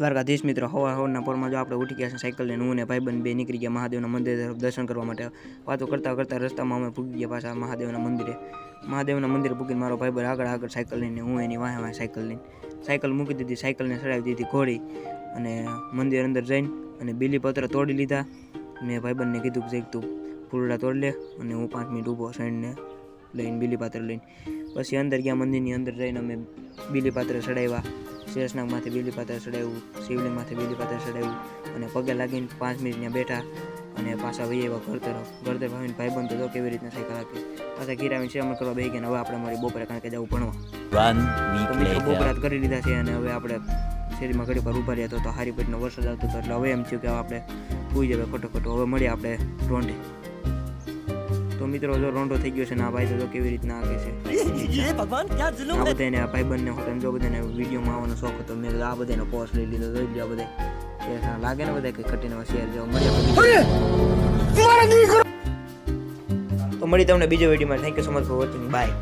દ્વારકાધીશ મિત્રો હવાના પોરમાં જો આપણે ઉઠી ગયા છે સાયકલ લઈને હું ને ભાઈબંધ બે નીકળી ગયા મહાદેવના મંદિર તરફ દર્શન કરવા માટે વાતો કરતા કરતા રસ્તામાં અમે પૂગી ગયા પાછા મહાદેવના મંદિરે પૂગીને મારો ભાઈબંધ આગળ સાયકલ લઈને હું એની વાહે સાયકલ મૂકી દીધી, સાયકલને ચડાવી દીધી ઘોડી અને મંદિર અંદર જઈને અને બીલીપત્ર તોડી લીધા. મેં ભાઈબંધને કીધું કે તું ફૂલડા તોડી લે અને હું 5 મિનિટ ઊભો સાઈડને લઈને બીલીપત્ર લઈને પછી અંદર ગયા. મંદિરની અંદર જઈને અમે બીલીપત્ર ચડાવ્યા, શેષનાગમાંથી બીલીપત્ર ચડાવ્યું, શિવલિંગમાંથી બીલીપત્ર ચડાવ્યું અને પગે લાગીને 5 મિનિટ ત્યાં બેઠા અને પાછા વહી આવ્યા ઘર તરફ આવીને ભાઈબંધ તો કેવી રીતના સાયકલ આપી પાછા ગીરાવીને શેરમાં કરવા બેસી ગયા. હવે આપણે મારી બપોરે કારણ કે જવું ભણવા તો મિત્રો બપોરાત કરી લીધા છે અને હવે આપણે શેરીમાં ઘડી પર ઉભા રહ્યા તો હારી પેટનો વરસાદ આવતો હતો એટલે હવે એમ થયું કે આપણે પૂઈ જવાય ખોટો હવે મળીએ આપણે રોંઢે. તો મિત્રો જો રોંઢો થઈ ગયો છે ને આ ભાઈ તો કેવી રીતના આગે છે ભગવાન ક્યાં જુલુમ આ બધાને આ ભાઈબંધને હું જો બધાને વિડીયોમાં આવવાનો શોખ હતો મેં આ બધાનો પોસ્ટ લઈ લીધો જોઈ લ્યો બધા લાગે ને બધા કે કટીને શેર જો મળી તો મળી તમને બીજો વિડીયોમાં. Thank you so much for watching. By.